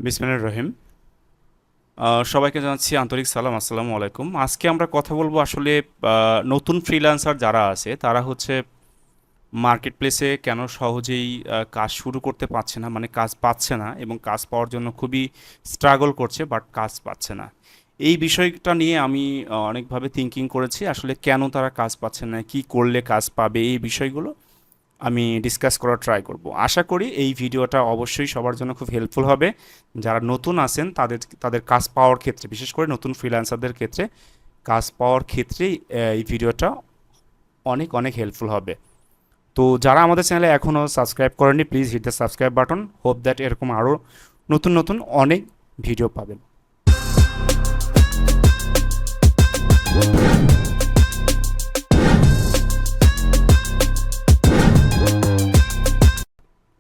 বিসমিল্লাহির রহিম। সবাইকে জানাচ্ছি আন্তরিক সালাম, আসসালামু আলাইকুম। আজকে আমরা কথা বলবো আসলে নতুন ফ্রিল্যান্সার যারা আছে তারা হচ্ছে মার্কেট প্লেসে কেন সহজেই কাজ শুরু করতে পারছে না, মানে কাজ পাচ্ছে না এবং কাজ পাওয়ার জন্য খুবই স্ট্রাগল করছে, বাট কাজ পাচ্ছে না। এই বিষয়টা নিয়ে আমি অনেকভাবে থিঙ্কিং করেছি, আসলে কেন তারা কাজ পাচ্ছে না, কি করলে কাজ পাবে, এই বিষয়গুলো আমি ডিসকাস করার ট্রাই করব। আশা করি এই ভিডিওটা অবশ্যই সবার জন্য খুব হেল্পফুল হবে। যারা নতুন আছেন তাদের তাদের কাজ পাওয়ার ক্ষেত্রে, বিশেষ করে নতুন ফ্রিল্যান্সারদের ক্ষেত্রে কাজ পাওয়ার ক্ষেত্রেই এই ভিডিওটা অনেক অনেক হেল্পফুল হবে। তো যারা আমাদের চ্যানেলে এখনও সাবস্ক্রাইব করেননি, please hit the subscribe button. Hope that এরকম আরও নতুন নতুন অনেক ভিডিও পাবেন।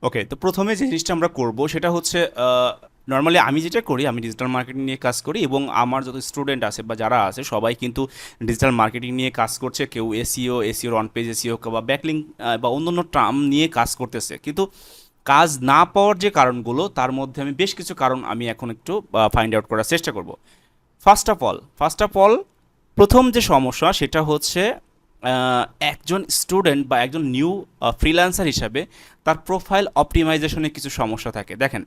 ওকে, তো প্রথমে যে জিনিসটা আমরা করব সেটা হচ্ছে, নর্মালি আমি যেটা করি, আমি ডিজিটাল মার্কেটিং নিয়ে কাজ করি এবং আমার যত স্টুডেন্ট আছে বা যারা আছে সবাই কিন্তু ডিজিটাল মার্কেটিং নিয়ে কাজ করছে। কেউ এসিওর অন পেজ এসিও বা ব্যাকলিং বা অন্যান্য টার্ম নিয়ে কাজ করতেছে, কিন্তু কাজ না পাওয়ার যে কারণগুলো তার মধ্যে আমি বেশ কিছু কারণ আমি এখন একটু ফাইন্ড আউট করার চেষ্টা করব। ফার্স্ট অফ অল প্রথম যে সমস্যা সেটা হচ্ছে, আহ, একজন স্টুডেন্ট বা একজন নিউ ফ্রিল্যান্সার হিসাবে তার প্রোফাইল অপটিমাইজেশনে কিছু সমস্যা থাকে। দেখেন,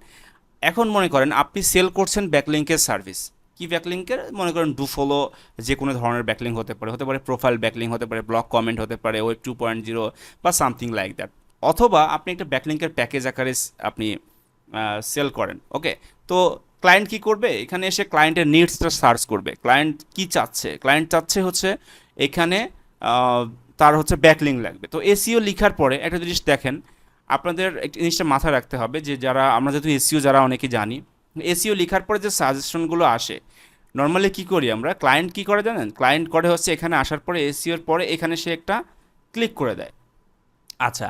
এখন মনে করেন আপনি সেল করছেন ব্যাকলিঙ্কের সার্ভিস। কি ব্যাকলিঙ্কের? মনে করেন ডু ফলো, যে কোনো ধরনের ব্যাকলিং হতে পারে প্রোফাইল ব্যাকলিং হতে পারে, ব্লক কমেন্ট হতে পারে, ওয়েব 2.0 বা সামথিং লাইক দ্যাট। অথবা আপনি একটা ব্যাকলিঙ্কের প্যাকেজ আকারে আপনি সেল করেন। ওকে, তো ক্লায়েন্ট কি করবে? এখানে এসে ক্লায়েন্টের নিডসটা সার্চ করবে। ক্লায়েন্ট কি চাচ্ছে? ক্লায়েন্ট চাচ্ছে হচ্ছে এখানে আহ, তার হচ্ছে ব্যাকলিং লাগবে। তো এসইও লিখার পরে একটা জিনিস দেখেন, আপনাদের একটা জিনিসটা মাথায় রাখতে হবে যে যারা আমরা যেহেতু এসইও যারা অনেকে জানি, এসইও লেখার পরে যে সাজেশনগুলো আসে, নর্মালি কি করি আমরা, ক্লায়েন্ট কি করে জানেন? ক্লায়েন্ট করে হচ্ছে এখানে আসার পরে এসইওর পরে এখানে সে একটা ক্লিক করে দেয়। আচ্ছা,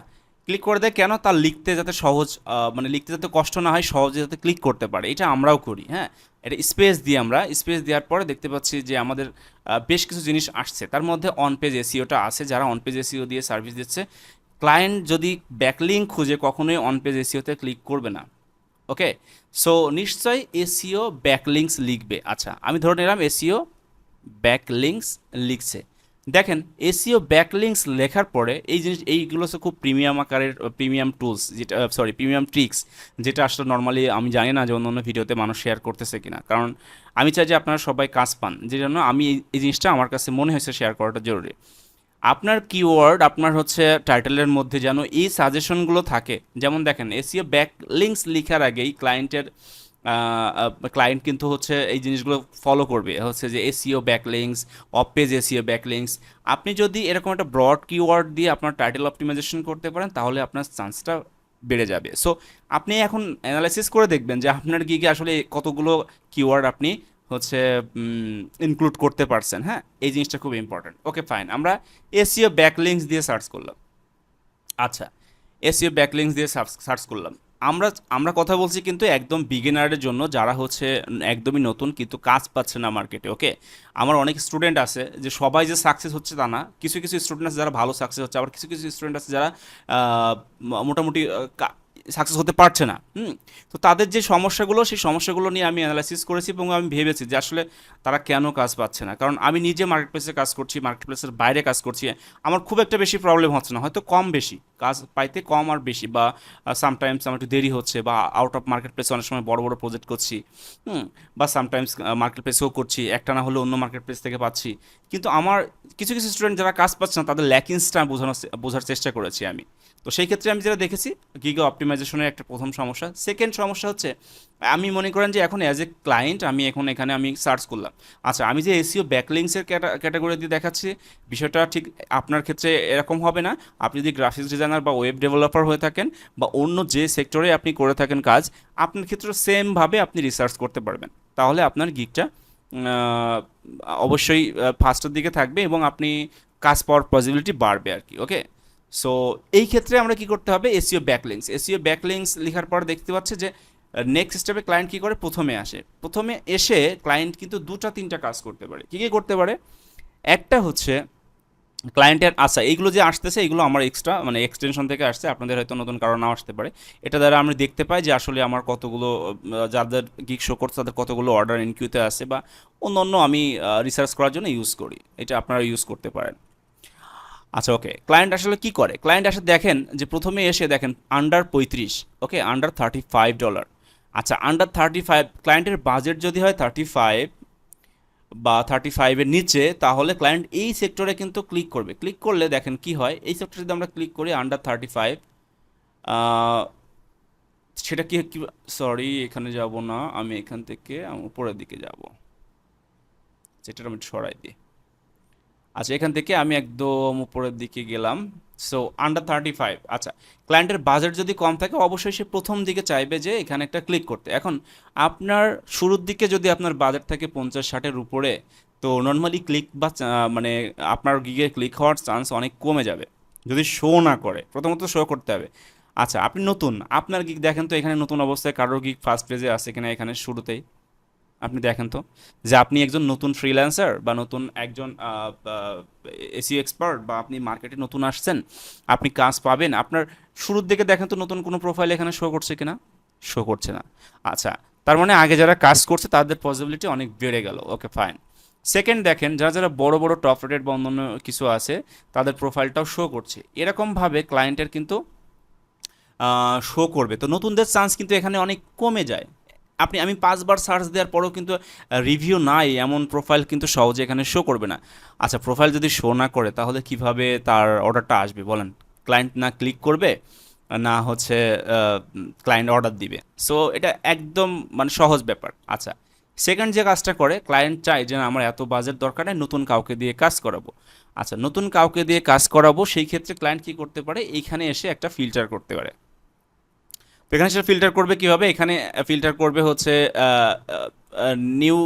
ক্লিক করে দেয় কেন? তার লিখতে যাতে সহজ, মানে লিখতে যাতে কষ্ট না হয়, সহজে যাতে ক্লিক করতে পারে। এটা আমরাও করি, হ্যাঁ। এটা স্পেস দিয়ে, আমরা স্পেস দেওয়ার পরে দেখতে পাচ্ছি যে আমাদের বেশ কিছু জিনিস আসছে, তার মধ্যে অন পেজ এসিওটা আছে। যারা অন পেজ এসিও দিয়ে সার্ভিস দিচ্ছে, ক্লায়েন্ট যদি ব্যাকলিঙ্ক খুঁজে কখনোই অন পেজ এসিওতে ক্লিক করবে না। ওকে, সো নিশ্চয়ই এসিও ব্যাকলিংস লিখবে। আচ্ছা, আমি ধরে নিলাম এসিও ব্যাকলিংস লিখছে। দেখেন, এসিও ব্যাকলিংস লেখার পরে এই জিনিস, এইগুলো হচ্ছে খুব প্রিমিয়াম আকারের প্রিমিয়াম টুলস, যেটা সরি প্রিমিয়াম ট্রিক্স, যেটা আসলে নর্মালি আমি জানি না যে অন্য অন্য ভিডিওতে মানুষ শেয়ার করতেছে কিনা, কারণ আমি চাই যে আপনারা সবাই কাজ পান, যে জন্য আমি এই জিনিসটা আমার কাছে মনে হয়েছে শেয়ার করাটা জরুরি। আপনার কিওয়ার্ড, আপনার হচ্ছে টাইটেলের মধ্যে যেন এই সাজেশনগুলো থাকে। যেমন দেখেন, এসইও ব্যাক লিঙ্কস লেখার আগেই ক্লায়েন্ট কিন্তু হচ্ছে এই জিনিসগুলো ফলো করবে, হচ্ছে যে SEO backlinks, of page SEO backlinks. আপনি যদি এরকম একটা ব্রড কিওয়ার্ড দিয়ে আপনার টাইটেল অপটিমাইজেশন করতে পারেন, তাহলে আপনার চান্সটা বেড়ে যাবে। সো আপনি এখন অ্যানালাইসিস করে দেখবেন যে আপনার গিগে আসলে কতগুলো কিওয়ার্ড আপনি হচ্ছে ইনক্লুড করতে পারছেন। হ্যাঁ, এই জিনিসটা খুব ইম্পর্ট্যান্ট। ওকে, ফাইন, আমরা এসইও ব্যাকলিংস দিয়ে সার্চ করলাম। আচ্ছা, এসইও ব্যাকলিংস দিয়ে সার্চ করলাম। আমরা আমরা কথা বলছি কিন্তু একদম বিগিনারের জন্য, যারা হচ্ছে একদমই নতুন কিন্তু কাজ পাচ্ছে না মার্কেটে। ওকে, আমার অনেক স্টুডেন্ট আছে, যে সবাই যে সাকসেস হচ্ছে তা না। কিছু কিছু স্টুডেন্ট আছে যারা ভালো সাকসেস হচ্ছে, আবার কিছু কিছু স্টুডেন্ট আছে যারা মোটামুটি সাকসেস হতে পারছে না। তো তাদের যে সমস্যাগুলো, সেই সমস্যাগুলো নিয়ে আমি অ্যানালাইসিস করেছি এবং আমি ভেবেছি যে আসলে তারা কেন কাজ পাচ্ছে না। কারণ আমি নিজে মার্কেট প্লেসে কাজ করছি, মার্কেট প্লেসের বাইরে কাজ করছি, আমার খুব একটা বেশি প্রবলেম হচ্ছে না, হয়তো কম বেশি কাজ পাইতে, কম আর বেশি, বা সামটাইমস আমার একটু দেরি হচ্ছে, বা আউট অফ মার্কেট প্লেসে অনেক সময় বড় বড় প্রজেক্ট করছি। বা সামটাইমস মার্কেট প্লেসেও করছি, একটা না হলে অন্য মার্কেট প্লেস থেকে পাচ্ছি। কিন্তু আমার কিছু কিছু স্টুডেন্ট যারা কাজ পাচ্ছে না, তাদের ল্যাকিংসটা বোঝার চেষ্টা করেছি আমি। তো সেই ক্ষেত্রে আমি যেটা দেখেছি, গিগ অপটিমাইজেশনের একটা প্রথম সমস্যা। সেকেন্ড সমস্যা হচ্ছে, আমি মনে করেন যে এখন অ্যাজ এ ক্লায়েন্ট আমি এখন এখানে আমি সার্চ করলাম। আচ্ছা, আমি যে এসইও ব্যাকলিংসের ক্যাটাগরি দিয়ে দেখাচ্ছি, বিষয়টা ঠিক আপনার ক্ষেত্রে এরকম হবে না। আপনি যদি গ্রাফিক্স ডিজাইনার বা ওয়েব ডেভেলপার হয়ে থাকেন, বা অন্য যে সেক্টরে আপনি করে থাকেন কাজ, আপনার ক্ষেত্রে সেমভাবে আপনি রিসার্চ করতে পারবেন। তাহলে আপনার গিগটা অবশ্যই ফার্স্টের দিকে থাকবে এবং আপনি কাজ পাওয়ার পসিবিলিটি বাড়বে আর কি। ওকে, সো এই ক্ষেত্রে আমরা কি করতে হবে? এসইও ব্যাকলিংস লেখার পর দেখতে পাচ্ছে যে নেক্সট স্টেপে ক্লায়েন্ট কি করে, প্রথমে আসে। প্রথমে এসে ক্লায়েন্ট কিন্তু দুটা তিনটা কাজ করতে পারে। কি কি করতে পারে? একটা হচ্ছে ক্লায়েন্টের আচ্ছা এইগুলো যে আসতেছে এগুলো আমার এক্সট্রা মানে এক্সটেনশন থেকে আসছে, আপনাদের হয়তো নতুন কারো নাও আসতে পারে। এটা দ্বারা আমরা দেখতে পাই যে আসলে আমার কতগুলো যাদের গিগ শো করছে তাদের কতগুলো অর্ডার ইনকিউতে আছে বা অন্য অন্য আমি রিসার্চ করার জন্য ইউজ করি, এটা আপনারা ইউজ করতে পারেন। আচ্ছা ওকে, ক্লায়েন্ট আসলে কি করে, ক্লায়েন্ট আসলে দেখেন যে প্রথমে এসে দেখেন আন্ডার 35, ওকে আন্ডার $35। আচ্ছা আন্ডার 35 ক্লায়েন্টের বাজেট যদি হয় 35 বা 35-এর নিচে, তাহলে ক্লায়েন্ট এই সেক্টরে কিন্তু ক্লিক করবে। ক্লিক করলে দেখেন কি হয়, এই সেক্টরে যদি আমরা ক্লিক করি আন্ডার 35, সেটা কি কি সরি এখানে যাব না, আমি এখান থেকে আমি উপরের দিকে যাব, সেটা আমি সরাই দিই। আচ্ছা এখান থেকে আমি একদম উপরের দিকে গেলাম। সো আন্ডার 35, আচ্ছা ক্লায়েন্টের বাজেট যদি কম থাকে অবশ্যই সে প্রথম দিকে চাইবে যে এখানে একটা ক্লিক করতে। এখন আপনার শুরুর দিকে যদি আপনার বাজেট থাকে 50-60-এর উপরে, তো নর্মালি ক্লিক বা মানে আপনার গিগে ক্লিক হওয়ার চান্স অনেক কমে যাবে যদি শো না করে। প্রথমত শো করতে হবে। আচ্ছা আপনি নতুন, আপনার গিগ দেখেন তো এখানে নতুন অবস্থায় কারোর গিগ ফার্স্ট পেজে আছে কিনা, এখানে শুরুতেই আপনি দেখেন তো যে আপনি একজন নতুন ফ্রিল্যান্সার বা নতুন একজন এসিও এক্সপার্ট বা আপনি মার্কেটে নতুন আসছেন, আপনি কাজ পাবেন, আপনার শুরুর দিকে দেখেন তো নতুন কোনো প্রোফাইল এখানে শো করছে কিনা, শো করছে না। আচ্ছা তার মানে আগে যারা কাজ করছে তাদের পসিবিলিটি অনেক বেড়ে গেল, ওকে ফাইন। সেকেন্ড দেখেন যারা যারা বড় বড় টপ রেটেড বা অন্যান্য কিছু আছে তাদের প্রোফাইলটাও শো করছে, এরকমভাবে ক্লায়েন্টের কিন্তু শো করবে। তো নতুনদের চান্স কিন্তু এখানে অনেক কমে যায়। আমি 5 বার সার্চ দেওয়ার পরেও কিন্তু রিভিউ নাই এমন প্রোফাইল কিন্তু সহজে এখানে শো করবে না। আচ্ছা প্রোফাইল যদি শো না করে তাহলে কিভাবে তার অর্ডারটা আসবে বলেন? ক্লায়েন্ট না ক্লিক করবে, না হচ্ছে ক্লায়েন্ট অর্ডার দিবে। সো এটা একদম মানে সহজ ব্যাপার। আচ্ছা সেকেন্ড যে কাজটা করে, ক্লায়েন্ট চায় যে না, আমার এত বাজেট দরকার নেই, নতুন কাউকে দিয়ে কাজ করাবো। আচ্ছা নতুন কাউকে দিয়ে কাজ করাবো, সেই ক্ষেত্রে ক্লায়েন্ট কী করতে পারে, এইখানে এসে একটা ফিল্টার করতে পারে। তো এখানে সেটা ফিল্টার করবে কিভাবে, এখানে ফিল্টার করবে হচ্ছে নিউ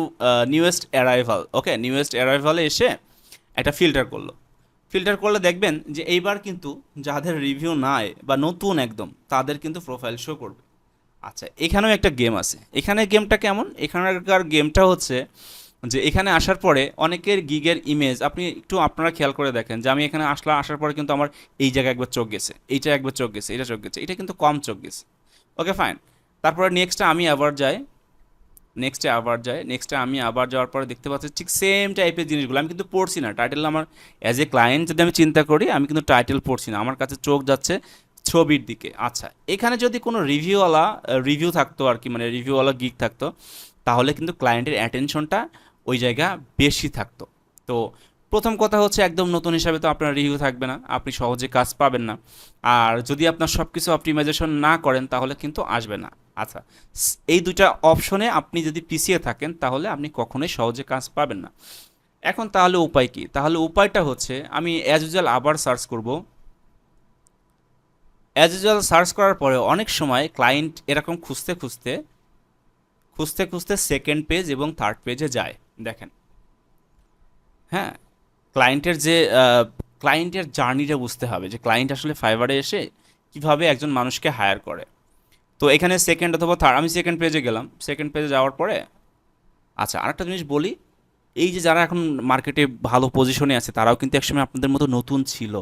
নিউয়েস্ট অ্যারাইভাল, ওকে নিউয়েস্ট অ্যারাইভালে এসে একটা ফিল্টার করলো। ফিল্টার করলে দেখবেন যে এইবার কিন্তু যাদের রিভিউ নাই বা নতুন একদম তাদের কিন্তু প্রোফাইল শো করবে। আচ্ছা এখানেও একটা গেম আছে, এখানে গেমটা কেমন, এখানকার গেমটা হচ্ছে যে এখানে আসার পরে অনেকের গিগের ইমেজ আপনি একটু আপনারা খেয়াল করে দেখেন যে আমি এখানে আসার পরে কিন্তু আমার এই জায়গায় একবার চোখ গেছে, এইটা একবার চোখ গেছে, এটা চোখ গেছে, এটা কিন্তু কম চোখ গেছে, ওকে ফাইন। তারপরে নেক্সটে আমি আবার যাই, নেক্সটে আমি আবার যাওয়ার পরে দেখতে পাচ্ছি ঠিক সেম টাইপের জিনিসগুলো, আমি কিন্তু পড়ছি না টাইটেল। আমার অ্যাজ এ ক্লায়েন্ট যদি আমি চিন্তা করি, আমি কিন্তু টাইটেল পড়ছি না, আমার কাছে চোখ যাচ্ছে ছবির দিকে। আচ্ছা এখানে যদি কোনো রিভিউওয়ালা রিভিউ থাকতো আর কি, মানে রিভিউওয়ালা গিগ থাকতো, তাহলে কিন্তু ক্লায়েন্টের অ্যাটেনশনটা ওই জায়গা বেশি থাকতো। তো প্রথম কথা হচ্ছে একদম নতুন হিসাবে তো আপনার রিভিউ থাকবে না, আপনি সহজে কাজ পাবেন না। আর যদি আপনার সব কিছু অপটিমাইজেশন না করেন তাহলে কিন্তু আসবে না। আচ্ছা এই দুইটা অপশনে আপনি যদি পিছিয়ে থাকেন তাহলে আপনি কখনোই সহজে কাজ পাবেন না। এখন তাহলে উপায় কি, তাহলে উপায়টা হচ্ছে আমি অ্যাজ ইউজুয়াল আবার সার্চ করব। অ্যাজ ইউজুয়াল সার্চ করার পরে অনেক সময় ক্লায়েন্ট এরকম খুঁজতে সেকেন্ড পেজ এবং থার্ড পেজে যায়। দেখেন হ্যাঁ, ক্লায়েন্টের যে ক্লায়েন্টের জার্নিটা বুঝতে হবে যে ক্লায়েন্ট আসলে ফাইবারে এসে কিভাবে একজন মানুষকে হায়ার করে। তো এখানে সেকেন্ড অথবা থার্ড, আমি সেকেন্ড পেজে গেলাম, সেকেন্ড পেজে যাওয়ার পরে আচ্ছা আরেকটা জিনিস বলি, এই যে যারা এখন মার্কেটে ভালো পজিশনে আছে তারাও কিন্তু একসময় আপনাদের মতো নতুন ছিল,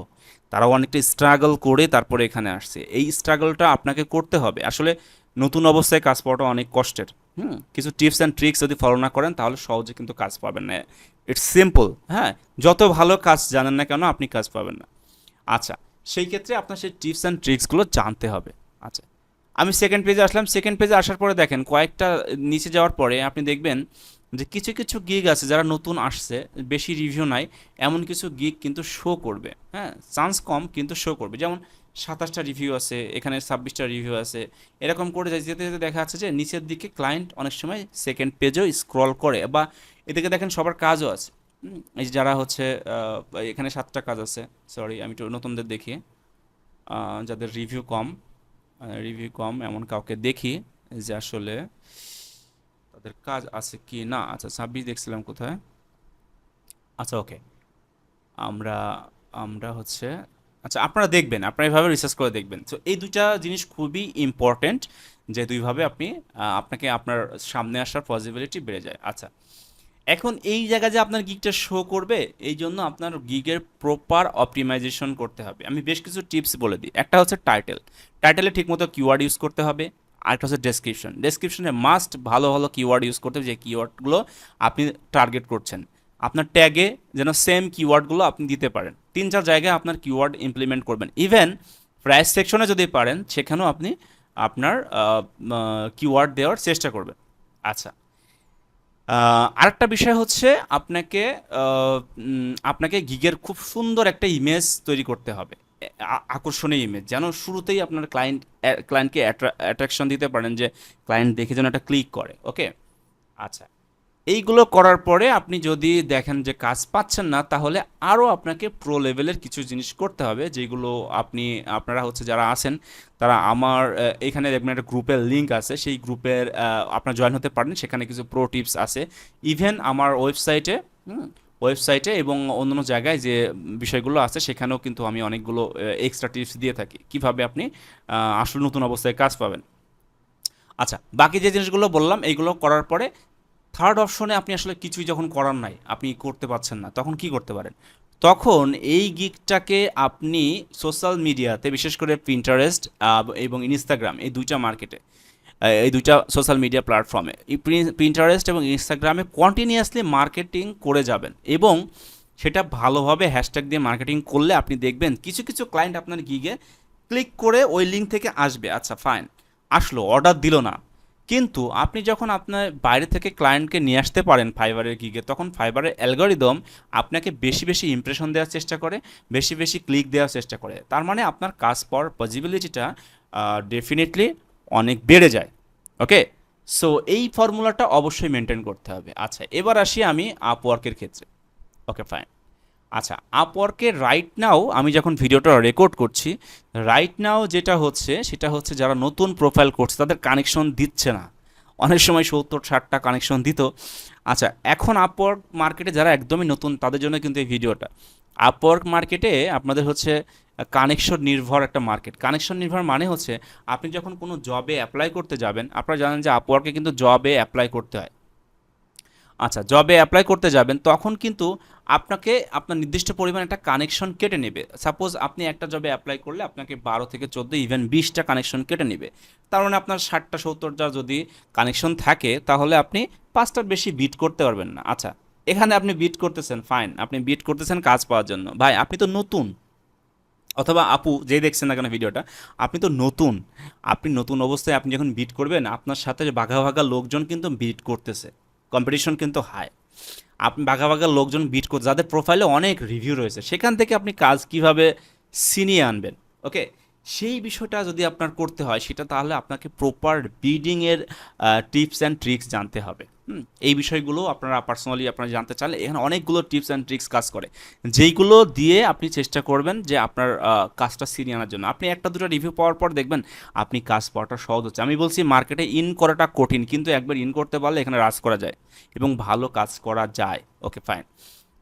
তারাও অনেকটা স্ট্রাগল করে তারপরে এখানে আসছে। এই স্ট্রাগলটা আপনাকে করতে হবে আসলে, নতুন অবস্থায় কাজ পাওয়াটা অনেক কষ্টের। কিছু টিপস অ্যান্ড ট্রিক্স যদি ফলো না করেন তাহলে সহজে কিন্তু কাজ পাবেন না। ইটস সিম্পল, হ্যাঁ, যত ভালো কাজ জানেন না কেন আপনি কাজ পাবেন না। আচ্ছা সেই ক্ষেত্রে আপনার সেই টিপস অ্যান্ড ট্রিক্সগুলো জানতে হবে। আচ্ছা আমি সেকেন্ড পেজে আসলাম, সেকেন্ড পেজে আসার পরে দেখেন কয়েকটা নিচে যাওয়ার পরে আপনি দেখবেন যে কিছু কিছু গিগ আছে যারা নতুন আসছে, বেশি রিভিউ নাই, এমন কিছু গিগ কিন্তু শো করবে, হ্যাঁ চান্স কম কিন্তু শো করবে। যেমন 27টা রিভিউ আছে, এখানে 26টা রিভিউ আছে, এরকম করে যেতে যেতে দেখা যাচ্ছে যে নিচের দিকে ক্লায়েন্ট অনেক সময় সেকেন্ড পেজেও স্ক্রল করে, বা এদিকে দেখেন সবার কাজও আছে। এই যে যারা হচ্ছে এখানে 7টা কাজ আছে, সরি আমি একটু নতুনদের দেখি, যাদের রিভিউ কম এমন কাউকে দেখি যে আসলে তাদের কাজ আছে কি না। আচ্ছা 26 দেখছিলাম কোথায়, আচ্ছা ওকে, আমরা আমরা হচ্ছে আচ্ছা আপনারা দেখবেন, আপনারা এইভাবে রিসার্চ করে দেখবেন। তো এই দুইটা জিনিস খুবই ইম্পর্ট্যান্ট, যে দুইভাবে আপনি আপনাকে আপনার সামনে আসার পসিবিলিটি বেড়ে যায়। আচ্ছা এখন এই জায়গায় যে আপনার গিগটা শো করবে, এই জন্য আপনার গিগের প্রপার অপটিমাইজেশন করতে হবে। আমি বেশ কিছু টিপস বলে দিই। একটা হচ্ছে টাইটেলে ঠিকমতো কিওয়ার্ড ইউজ করতে হবে। আরেকটা হচ্ছে ডেসক্রিপশনে মাস্ট ভালো ভালো কিওয়ার্ড ইউজ করতে হবে, যে কিওয়ার্ডগুলো আপনি টার্গেট করছেন। আপনার ট্যাগে যেন সেম কিওয়ার্ডগুলো আপনি দিতে পারেন। 3-4 জায়গায় আপনার কিওয়ার্ড ইমপ্লিমেন্ট করবেন। ইভেন প্রাইস সেকশনে যদি পারেন সেখানেও আপনি আপনার কিওয়ার্ড দেওয়ার চেষ্টা করবেন। আচ্ছা, আরেকটা বিষয় হচ্ছে আপনাকে গিগের খুব সুন্দর একটা ইমেজ তৈরি করতে হবে। আকর্ষণীয় ইমেজ, যেন শুরুতেই আপনার ক্লায়েন্টকে অ্যাট্রাকশন দিতে পারেন, যে ক্লায়েন্ট দেখে যেন একটা ক্লিক করে। ওকে, আচ্ছা, এইগুলো করার পরে আপনি যদি দেখেন যে কাজ পাচ্ছেন না, তাহলে আরও আপনাকে প্রো লেভেলের কিছু জিনিস করতে হবে, যেগুলো আপনারা হচ্ছে যারা আছেন তারা আমার এখানে দেখবেন একটা গ্রুপের লিঙ্ক আছে, সেই গ্রুপের আপনারা জয়েন হতে পারেন। সেখানে কিছু প্রো টিপস আছে। ইভেন আমার ওয়েবসাইটে এবং অন্যান্য জায়গায় যে বিষয়গুলো আছে সেখানেও কিন্তু আমি অনেকগুলো এক্সট্রা টিপস দিয়ে থাকি, কিভাবে আপনি আসলে নতুন অবস্থায় কাজ পাবেন। আচ্ছা, বাকি যে জিনিসগুলো বললাম এইগুলো করার পরে থার্ড অপশনে আপনি আসলে কিছুই যখন করার নাই, আপনি করতে পারছেন না, তখন কি করতে পারেন? তখন এই গিগটাকে আপনি সোশ্যাল মিডিয়াতে, বিশেষ করে পিন্টারেস্ট এবং ইনস্টাগ্রাম, এই দুইটা সোশ্যাল মিডিয়া প্ল্যাটফর্মে, এই পিন্টারেস্ট এবং ইনস্টাগ্রামে কন্টিনিউয়াসলি মার্কেটিং করে যাবেন। এবং সেটা ভালোভাবে হ্যাশট্যাগ দিয়ে মার্কেটিং করলে আপনি দেখবেন কিছু কিছু ক্লায়েন্ট আপনার গিগে ক্লিক করে ওই লিঙ্ক থেকে আসবে। আচ্ছা ফাইন, আসলো, অর্ডার দিল না, কিন্তু আপনি যখন আপনার বাইরে থেকে ক্লায়েন্টকে নিয়ে আসতে পারেন ফাইবারের গিগে, তখন ফাইবারের অ্যালগরিদম আপনাকে বেশি বেশি ইমপ্রেশন দেওয়ার চেষ্টা করে, বেশি বেশি ক্লিক দেওয়ার চেষ্টা করে। তার মানে আপনার কাজ পাওয়ার পসিবিলিটিটা ডেফিনেটলি অনেক বেড়ে যায়। ওকে, সো এই ফর্মুলাটা অবশ্যই মেনটেন করতে হবে। আচ্ছা, এবার আসি আমি আপওয়ার্কের ক্ষেত্রে। Okay fine. আচ্ছা, আপওয়ার্কের রাইট নাও আমি যখন ভিডিওটা রেকর্ড করছি, রাইট নাও যেটা হচ্ছে সেটা হচ্ছে যারা নতুন প্রোফাইল করছে তাদের কানেকশন দিচ্ছে না। অনেক সময় 70-60টা কানেকশন দিত। আচ্ছা, এখন আপওয়ার্ক মার্কেটে যারা একদমই নতুন তাদের জন্য কিন্তু এই ভিডিওটা। আপওয়ার্ক মার্কেটে আপনাদের হচ্ছে কানেকশন নির্ভর একটা মার্কেট। কানেকশন নির্ভর মানে হচ্ছে আপনি যখন কোনো জবে অ্যাপ্লাই করতে যাবেন, আপনারা জানেন যে আপওয়ার্কে কিন্তু জবে অ্যাপ্লাই করতে হয়। আচ্ছা, জবে অ্যাপ্লাই করতে যাবেন তখন কিন্তু আপনাকে আপনার নির্দিষ্ট পরিমাণ একটা কানেকশন কেটে নেবে। সাপোজ আপনি একটা জবে অ্যাপ্লাই করলে আপনাকে 12 থেকে 14, ইভেন 20টা কানেকশন কেটে নেবে। তার মানে আপনার 60টা 70টা যদি কানেকশন থাকে, তাহলে আপনি 5টার বেশি বিট করতে পারবেন না। আচ্ছা, এখানে আপনি বিট করতেছেন, ফাইন, আপনি বিট করতেছেন কাজ পাওয়ার জন্য। ভাই, আপনি তো নতুন, অথবা আপু যেই দেখছেন না কেন ভিডিওটা, আপনি তো নতুন। আপনি নতুন অবস্থায় আপনি যখন বিট করবেন, আপনার সাথে বাঘা বাঘা লোকজন কিন্তু বিট করতেছে, কম্পিটিশন কিন্তু হাই। আপনি বাঘা বাঘা লোকজন বিট করতে, যাদের প্রোফাইলে অনেক রিভিউ রয়েছে, সেখান থেকে আপনি কাজ কিভাবে ছিনিয়ে আনবেন। ওকে, সেই বিষয়টা যদি আপনার করতে হয় সেটা, তাহলে আপনাকে প্রপার বিডিংয়ের টিপস অ্যান্ড ট্রিক্স জানতে হবে। এই বিষয়গুলো আপনারা পার্সোনালি আপনারা জানতে চাইলে এখানে অনেকগুলো টিপস অ্যান্ড ট্রিক্স কাজ করে, যেইগুলো দিয়ে আপনি চেষ্টা করবেন যে আপনার কাজটা ছিনিয়ে আনার জন্য। আপনি একটা দুটো রিভিউ পাওয়ার পর দেখবেন আপনি কাজ পাওয়াটা সহজ হচ্ছে। আমি বলছি মার্কেটে ইন করাটা কঠিন, কিন্তু একবার ইন করতে পারলে এখানে রাজ করা যায় এবং ভালো কাজ করা যায়। Okay fine.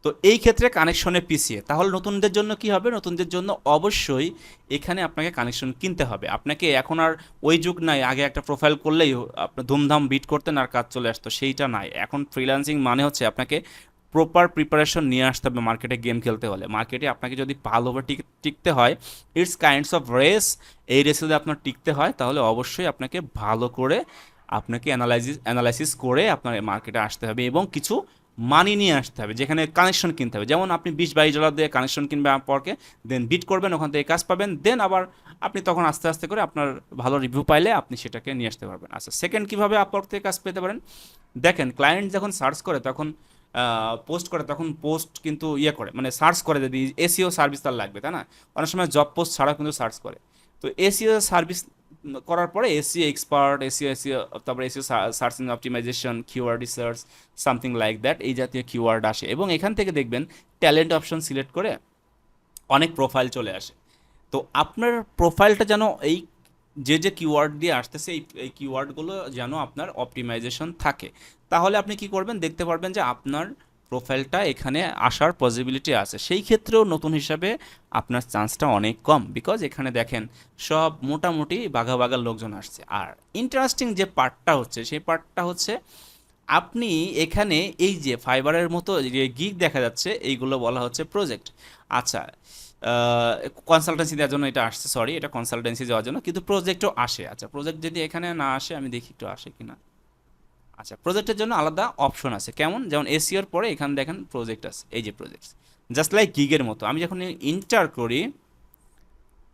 তো এই ক্ষেত্রে কানেকশনে পিছিয়ে, তাহলে নতুনদের জন্য কি হবে? নতুনদের জন্য অবশ্যই এখানে আপনাকে কানেকশন কিনতে হবে। আপনাকে এখন আর ওই যুগ নাই, আগে একটা প্রোফাইল করলেই আপনার ধুমধাম বিট করতেন আর কাজ চলে আসতো, সেইটা নাই। এখন ফ্রিল্যান্সিং মানে হচ্ছে আপনাকে প্রপার প্রিপারেশন নিয়ে আসতে হবে মার্কেটে গেম খেলতে হলে। মার্কেটে আপনাকে যদি ভালোভাবে টিকতে হয়, ইটস কাইন্ডস অফ রেস। এই রেসে যদি আপনার টিকতে হয়, তাহলে অবশ্যই আপনাকে ভালো করে আপনাকে অ্যানালাইসিস করে আপনার মার্কেটে আসতে হবে এবং কিছু মানি নিয়ে আসতে হবে, যেখানে কানেকশন কিনতে হবে। যেমন আপনি $20-22 দিয়ে কানেকশন কিনবেন আপওয়ার্কে, দেন বিট করবেন, ওখান থেকে কাজ পাবেন, দেন আবার আপনি তখন আস্তে আস্তে করে আপনার ভালো রিভিউ পাইলে আপনি সেটাকে নিয়ে আসতে পারবেন। আচ্ছা, সেকেন্ড কীভাবে আপওয়ার্ক থেকে কাজ পেতে পারেন? দেখেন, ক্লায়েন্ট যখন সার্চ করে তখন পোস্ট করে, তখন পোস্ট কিন্তু করে, মানে সার্চ করে যদি এসইও সার্ভিস তার লাগবে, তাই না? অনেক সময় জব পোস্ট ছাড়াও কিন্তু সার্চ করে। তো এসইও সার্ভিস করার পরে এসইও এক্সপার্ট, এসইও, তারপরে SEO search engine optimization, keyword research, something like that, এই জাতীয় কিওয়ার্ড আসে এবং এখান থেকে দেখবেন ট্যালেন্ট অপশন সিলেক্ট করে অনেক প্রোফাইল চলে আসে। তো আপনার প্রোফাইলটা যেন এই যে কিওয়ার্ড দিয়ে আসতেছে, এই কিওয়ার্ডগুলো যেন আপনার অপটিমাইজেশন থাকে, তাহলে আপনি কি করবেন? দেখতে পারবেন যে আপনার প্রোফাইলটা এখানে আসার পসিবিলিটি আছে। সেই ক্ষেত্রেও নতুন হিসাবে আপনার চান্সটা অনেক কম, বিকজ এখানে দেখেন সব মোটামুটি বাঘা বাঘা লোকজন আসছে। আর ইন্টারেস্টিং যে পার্টটা হচ্ছে, সেই পার্টটা হচ্ছে আপনি এখানে এই যে ফাইবারের মতো যে গিগ দেখা যাচ্ছে এইগুলো বলা হচ্ছে প্রজেক্ট। আচ্ছা, কনসালটেন্সি দেওয়ার জন্য এটা আসছে, সরি, এটা কনসালটেন্সি দেওয়ার জন্য, কিন্তু প্রজেক্টও আসে। আচ্ছা, প্রজেক্ট যদি এখানে না আসে, আমি দেখি একটু আসে কিনা। আচ্ছা, প্রজেক্টের জন্য আলাদা অপশন আছে, কেমন, যেমন এসিওর পরে এখানে দেখেন প্রজেক্ট আছে, এই যে প্রজেক্ট, জাস্ট লাইক গিগের মতো। আমি যখন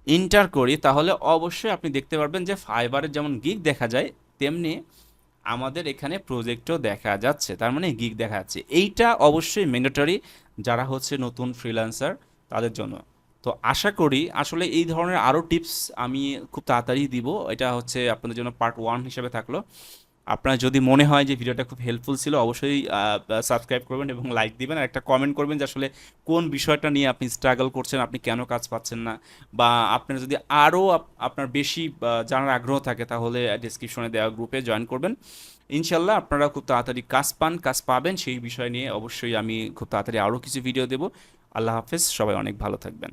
ইন্টার করি তাহলে অবশ্যই আপনি দেখতে পারবেন যে ফাইবারের যেমন গিগ দেখা যায়, তেমনি আমাদের এখানে প্রজেক্টও দেখা যাচ্ছে, তার মানে গিগ দেখা যাচ্ছে। এইটা অবশ্যই ম্যান্ডেটরি যারা হচ্ছে নতুন ফ্রিল্যান্সার তাদের জন্য। তো আশা করি আসলে এই ধরনের আরও টিপস আমি খুব তাড়াতাড়ি দিব। এটা হচ্ছে আপনাদের জন্য পার্ট 1 হিসেবে থাকলো। আপনার যদি মনে হয় যে ভিডিওটা খুব হেল্পফুল ছিল, অবশ্যই সাবস্ক্রাইব করবেন এবং লাইক দিবেন, আর একটা কমেন্ট করবেন যে আসলে কোন বিষয়টা নিয়ে আপনি স্ট্রাগল করছেন, আপনি কেন কাজ পাচ্ছেন না, বা আপনার যদি আরও আপনার বেশি জানার আগ্রহ থাকে তাহলে ডিসক্রিপশনে দেওয়া গ্রুপে জয়েন করবেন। ইনশাল্লাহ আপনারা খুব তাড়াতাড়ি কাজ পাবেন, সেই বিষয় নিয়ে অবশ্যই আমি খুব তাড়াতাড়ি আরও কিছু ভিডিও দেবো। আল্লাহ হাফেজ, সবাই অনেক ভালো থাকবেন।